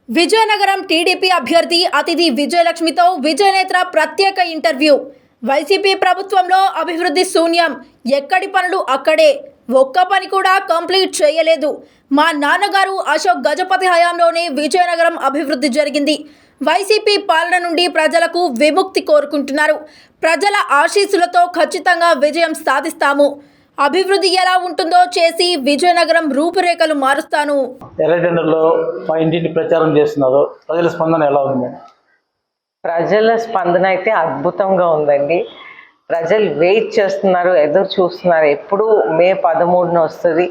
Vizianagaram TDP అభ్యర్థి అతిథి విజయలక్ష్మితో విజయనేత్ర ప్రత్యేక ఇంటర్వ్యూ. వైసీపీ ప్రభుత్వంలో అభివృద్ధి శూన్యం, ఎక్కడి పనులు అక్కడే, ఒక్క పని కూడా కంప్లీట్ చేయలేదు. మా నాన్నగారు అశోక్ గజపతి హయాంలోనే విజయనగరం అభివృద్ధి జరిగింది. వైసీపీ పాలన నుండి ప్రజలకు విముక్తి కోరుకుంటున్నారు. ప్రజల ఆశీస్సులతో ఖచ్చితంగా విజయం సాధిస్తాము. అభివృద్ధి ఎలా ఉంటుందో చేసి విజయనగరం రూపురేఖలు మారుస్తాను. ఎర్రటెండర్లో మా ఇంటిని ప్రచారం చేస్తున్నారు. ప్రజల స్పందన ఎలా ఉంది? ప్రజల స్పందన అయితే అద్భుతంగా ఉందండి. ప్రజలు వెయిట్ చేస్తున్నారు, ఎదురు చూస్తున్నారు. ఎప్పుడు మే 13న వస్తుంది,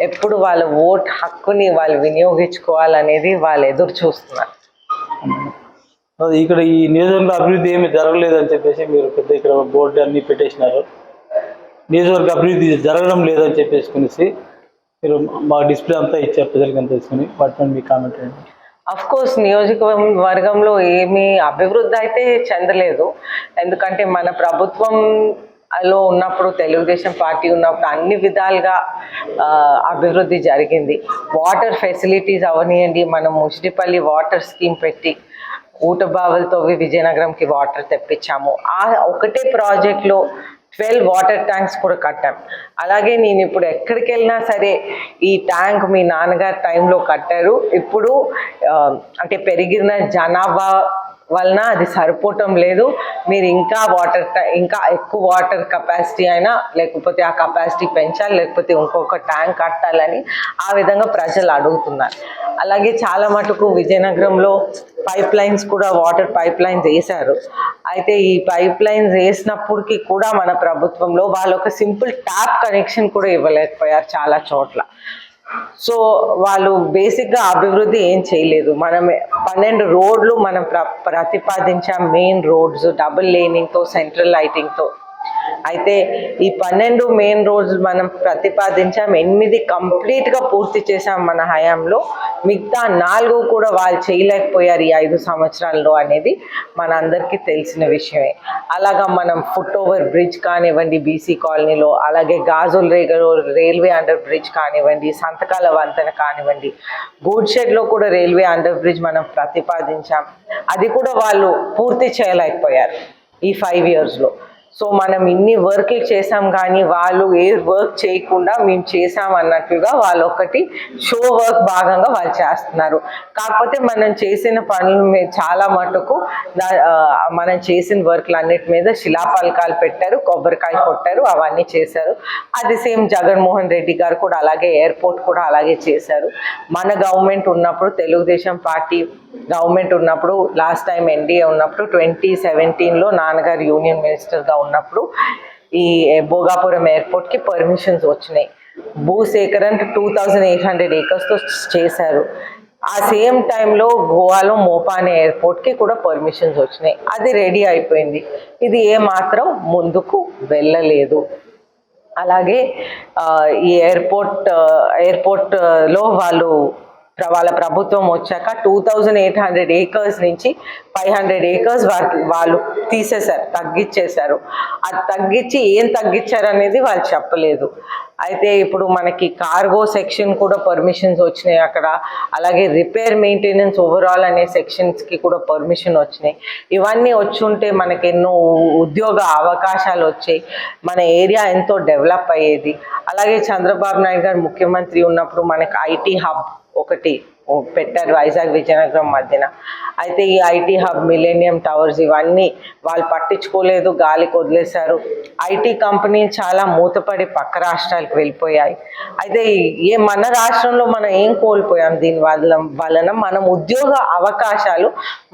ఎప్పుడు వాళ్ళ ఓట్ హక్కుని వాళ్ళు వినియోగించుకోవాలనేది వాళ్ళు ఎదురు చూస్తున్నారు. ఇక్కడ ఈ నియోజకవర్గంలో అభివృద్ధి ఏమి జరగలేదని చెప్పేసి మీరు పెద్ద ఇక్కడ బోర్డు అన్ని పెట్టేసినారు. నియోజకవర్గ అభివృద్ధి జరగడం లేదని చెప్పేసి మీరు మా డిస్ప్లే అంతా ఇచ్చారు ప్రజలకు అంతా తీసుకుని, వాటిపైన మీ కామెంట్ ఏంటి? అఫ్ కోర్స్ నియోజకవర్గంలో ఏమీ అభివృద్ధి అయితే చెందలేదు. ఎందుకంటే మన ప్రభుత్వంలో ఉన్నప్పుడు, తెలుగుదేశం పార్టీ ఉన్నప్పుడు అన్ని విధాలుగా అభివృద్ధి జరిగింది. వాటర్ ఫెసిలిటీస్ అవనియండి, మనం ముషిడిపల్లి వాటర్ స్కీమ్ పెట్టి ఊటబావులతో విజయనగరంకి వాటర్ తెప్పించాము. ఆ ఒకటే ప్రాజెక్ట్లో 12 వాటర్ ట్యాంక్స్ కూడా కట్టాం. అలాగే నేను ఇప్పుడు ఎక్కడికి వెళ్ళినా సరే ఈ ట్యాంక్ మీ నాన్నగారు టైంలో కట్టారు. ఇప్పుడు అంటే పెరిగిన జనాభా వలన అది సరిపోవటం లేదు. మీరు ఇంకా ఎక్కువ వాటర్ కెపాసిటీ అయినా, లేకపోతే ఆ కెపాసిటీ పెంచాలి, లేకపోతే ఇంకొక ట్యాంక్ కట్టాలని ఆ విధంగా ప్రజలు అడుగుతున్నారు. అలాగే చాలా మటుకు విజయనగరంలో పైప్ లైన్స్ కూడా, వాటర్ పైప్ లైన్స్ వేశారు. అయితే ఈ పైప్ లైన్స్ వేసినప్పటికీ కూడా మన ప్రభుత్వంలో వాళ్ళు ఒక సింపుల్ ట్యాప్ కనెక్షన్ కూడా ఇవ్వలేకపోయారు చాలా చోట్ల. సో వాళ్ళు బేసిక్గా అభివృద్ధి ఏం చేయలేదు. మనం 12 రోడ్లు మనం ప్రతిపాదించాం, మెయిన్ రోడ్స్ డబుల్ లేనింగ్తో, సెంట్రల్ లైటింగ్తో. అయితే ఈ 12 మెయిన్ రోడ్స్ మనం ప్రతిపాదించాం, 8 కంప్లీట్గా పూర్తి చేశాం మన హయాంలో. మిగతా 4 కూడా వాళ్ళు చేయలేకపోయారు ఈ 5 సంవత్సరాల్లో అనేది మన అందరికీ తెలిసిన విషయమే. అలాగా మనం ఫుట్ ఓవర్ బ్రిడ్జ్ కానివ్వండి బీసీ కాలనీలో, అలాగే గాజుల రేగలో రైల్వే అండర్ బ్రిడ్జ్ కానివ్వండి, సంతకాల వంతెన కానివ్వండి, గూడ్ షెడ్లో కూడా రైల్వే అండర్ బ్రిడ్జ్ మనం ప్రతిపాదించాం. అది కూడా వాళ్ళు పూర్తి చేయలేకపోయారు ఈ 5 ఇయర్స్లో. సో మనం ఇన్ని వర్క్లు చేసాం, కానీ వాళ్ళు ఏ వర్క్ చేయకుండా మేము చేసాం అన్నట్లుగా వాళ్ళు ఒకటి షో వర్క్ భాగంగా వాళ్ళు చేస్తున్నారు. కాకపోతే మనం చేసిన పనులు చాలా మటుకు మనం చేసిన వర్క్లు అన్నిటి మీద శిలాఫలకాలు పెట్టారు, కొబ్బరికాయ కొట్టారు, అవన్నీ చేశారు. అది సేమ్ జగన్మోహన్ రెడ్డి గారు కూడా అలాగే, ఎయిర్పోర్ట్ కూడా అలాగే చేశారు. మన గవర్నమెంట్ ఉన్నప్పుడు, తెలుగుదేశం పార్టీ గవర్నమెంట్ ఉన్నప్పుడు, లాస్ట్ టైం ఎన్డీఏ ఉన్నప్పుడు 2017లో నాన్నగారు యూనియన్ మినిస్టర్గా ఉన్నప్పుడు ఈ భోగాపురం ఎయిర్పోర్ట్కి పర్మిషన్స్ వచ్చినాయి. భూసేకరణ 2800 ఏకర్స్తో చేశారు. ఆ సేమ్ టైంలో గోవాలో మోపానే ఎయిర్పోర్ట్కి కూడా పర్మిషన్స్ వచ్చినాయి. అది రెడీ అయిపోయింది. ఇది ఏమాత్రం ముందుకు వెళ్ళలేదు. అలాగే ఈ ఎయిర్పోర్ట్లో వాళ్ళ ప్రభుత్వం వచ్చాక 2800 ఏకర్స్ నుంచి 500 ఏకర్స్ వాళ్ళు తీసేశారు, తగ్గించేశారు. అది తగ్గించి ఏం తగ్గించారు అనేది వాళ్ళు చెప్పలేదు. అయితే ఇప్పుడు మనకి కార్గో సెక్షన్ కూడా పర్మిషన్స్ వచ్చినాయి అక్కడ. అలాగే రిపేర్ మెయింటెనెన్స్ ఓవరాల్ అనే సెక్షన్స్కి కూడా పర్మిషన్ వచ్చినాయి. ఇవన్నీ వచ్చుంటే మనకి ఎన్నో ఉద్యోగ అవకాశాలు వచ్చాయి, మన ఏరియా ఎంతో డెవలప్ అయ్యేది. అలాగే చంద్రబాబు నాయుడు గారు ముఖ్యమంత్రి ఉన్నప్పుడు మనకి ఐటీ హబ్ ఒకటి పెట్టారు వైజాగ్ విజయనగరం మధ్యన. అయితే ఈ ఐటీ హబ్, మిలేనియం టవర్స్ ఇవన్నీ వాళ్ళు పట్టించుకోలేదు, గాలికి వదిలేశారు. ఐటీ కంపెనీలు చాలా మూతపడి పక్క రాష్ట్రాలకు వెళ్ళిపోయాయి. అయితే మన రాష్ట్రంలో మనం ఏం కోల్పోయాం? దీని వలన మనం ఉద్యోగ అవకాశాలు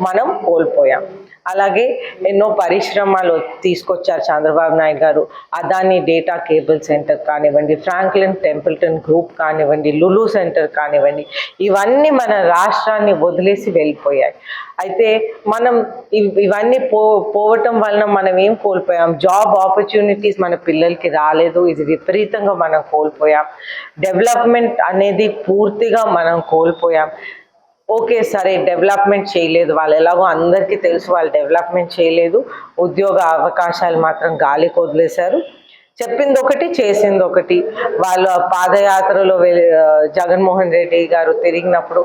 మనం కోల్పోయాం. అలాగే ఎన్నో పరిశ్రమలు తీసుకొచ్చారు చంద్రబాబు నాయుడు గారు. అదాని డేటా కేబుల్ సెంటర్ కానివ్వండి, ఫ్రాంక్లిన్ టెంపుల్టన్ గ్రూప్ కానివ్వండి, లులు సెంటర్ కానివ్వండి, ఇవన్నీ మన రాష్ట్రాన్ని వదిలేసి వెళ్ళిపోయాయి. అయితే మనం ఇవన్నీ పోవటం వలన మనం ఏం కోల్పోయాం? జాబ్ ఆపర్చునిటీస్ మన పిల్లలకి రాలేదు. ఇది విపరీతంగా మనం కోల్పోయాం. డెవలప్మెంట్ అనేది పూర్తిగా మనం కోల్పోయాం. ఓకే సరే, డెవలప్మెంట్ చేయలేదు, వాళ్ళు ఎలాగో అందరికీ తెలుసు వాళ్ళు డెవలప్మెంట్ చేయలేదు. ఉద్యోగ అవకాశాలు మాత్రం గాలికి వదిలేశారు. చెప్పింది ఒకటి, చేసింది ఒకటి. వాళ్ళు పాదయాత్రలో జగన్మోహన్ రెడ్డి గారు తిరిగినప్పుడు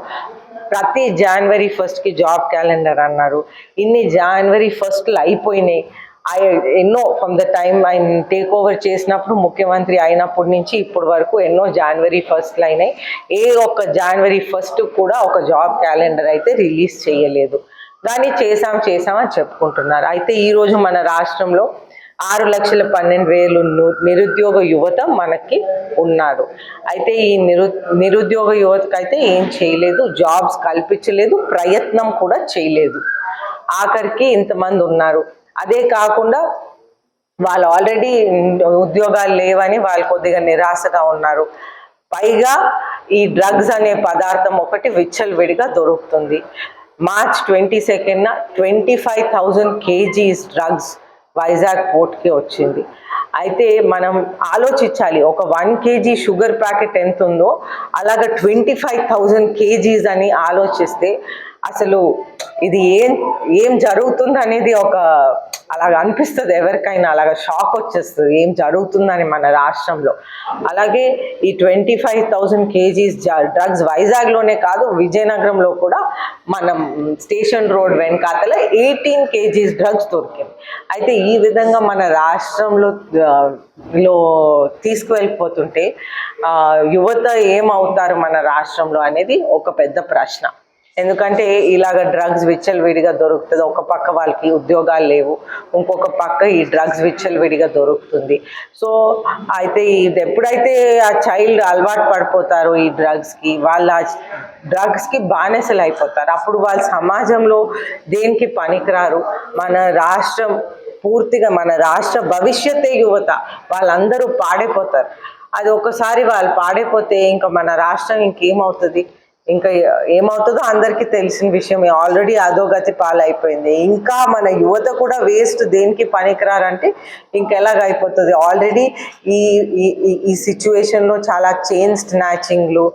ప్రతి January 1st జాబ్ క్యాలెండర్ అన్నారు. ఇన్ని January 1st అయిపోయినాయి. ఎన్నో ఫ్రమ్ ద టైమ్ ఆయన టేక్ ఓవర్ చేసినప్పుడు ముఖ్యమంత్రి అయినప్పటి నుంచి ఇప్పటి వరకు ఎన్నో January 1st అయినాయి. ఏ ఒక్క January 1st కూడా ఒక జాబ్ క్యాలెండర్ అయితే రిలీజ్ చేయలేదు. కానీ చేసామని చెప్పుకుంటున్నారు. అయితే ఈరోజు మన రాష్ట్రంలో 6,12,000 నిరుద్యోగ యువత మనకి ఉన్నారు. అయితే ఈ నిరుద్యోగ యువతకైతే ఏం చేయలేదు, జాబ్స్ కల్పించలేదు, ప్రయత్నం కూడా చేయలేదు. ఆఖరికి ఇంతమంది ఉన్నారు. అదే కాకుండా వాళ్ళు ఆల్రెడీ ఉద్యోగాలు లేవని వాళ్ళు కొద్దిగా నిరాశగా ఉన్నారు. పైగా ఈ డ్రగ్స్ అనే పదార్థం ఒకటి విచ్చలవిడిగా దొరుకుతుంది. March 22న 25,000 kgs డ్రగ్స్ వైజాగ్ పోర్ట్కి వచ్చింది. అయితే మనం ఆలోచించాలి, ఒక 1 kg షుగర్ ప్యాకెట్ ఎంత ఉందో అలాగ 25,000 kgs అని ఆలోచిస్తే అసలు ఇది ఏం జరుగుతుంది అనేది అలాగ అనిపిస్తుంది ఎవరికైనా, అలాగ షాక్ వచ్చేస్తుంది ఏం జరుగుతుందని మన రాష్ట్రంలో. అలాగే ఈ 25,000 kgs డ్రగ్స్ వైజాగ్లోనే కాదు, విజయనగరంలో కూడా మనం స్టేషన్ రోడ్ వెనకాతల 18 kgs డ్రగ్స్ దొరికింది. అయితే ఈ విధంగా మన రాష్ట్రంలో తీసుకువెళ్ళిపోతుంటే యువత ఏమవుతారు మన రాష్ట్రంలో అనేది ఒక పెద్ద ప్రశ్న. ఎందుకంటే ఇలాగ డ్రగ్స్ విచ్చలవిడిగా దొరుకుతుంది. ఒక పక్క వాళ్ళకి ఉద్యోగాలు లేవు, ఇంకొక పక్క ఈ డ్రగ్స్ విచ్చలవిడిగా దొరుకుతుంది. సో అయితే ఇది ఎప్పుడైతే ఆ చైల్డ్ అలవాటు పడిపోతారో ఈ డ్రగ్స్కి, వాళ్ళ డ్రగ్స్కి బానిసలు అయిపోతారు. అప్పుడు వాళ్ళ సమాజంలో దేనికి పనికిరారు. మన రాష్ట్రం పూర్తిగా, మన రాష్ట్ర భవిష్యత్తే యువత, వాళ్ళందరూ పాడైపోతారు. అది ఒకసారి వాళ్ళు పాడైపోతే ఇంకా మన రాష్ట్రం ఇంకేమవుతుంది, ఇంకా ఏమవుతుందో అందరికీ తెలిసిన విషయమే. ఆల్రెడీ అధోగతి పాలైపోయింది. ఇంకా మన యువత కూడా వేస్ట్, దేనికి పనికిరారంటే ఇంకెలాగైపోతుంది. ఆల్రెడీ ఈ సిచ్యువేషన్లో చాలా చైన్ స్నాచింగ్లు,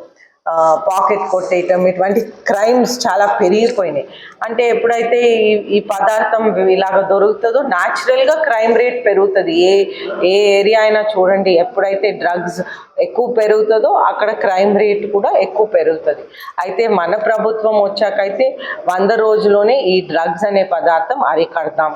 పాకెట్ కొట్టేయటం, ఇటువంటి క్రైమ్స్ చాలా పెరిగిపోయినాయి. అంటే ఎప్పుడైతే ఈ పదార్థం ఇలాగ దొరుకుతుందో న్యాచురల్గా క్రైమ్ రేట్ పెరుగుతుంది. ఏ ఏరియా అయినా చూడండి, ఎప్పుడైతే డ్రగ్స్ ఎక్కువ పెరుగుతుందో అక్కడ క్రైమ్ రేట్ కూడా ఎక్కువ పెరుగుతుంది. అయితే మన ప్రభుత్వం వచ్చాకైతే 100 రోజుల్లోనే ఈ డ్రగ్స్ అనే పదార్థం అరికడతాం.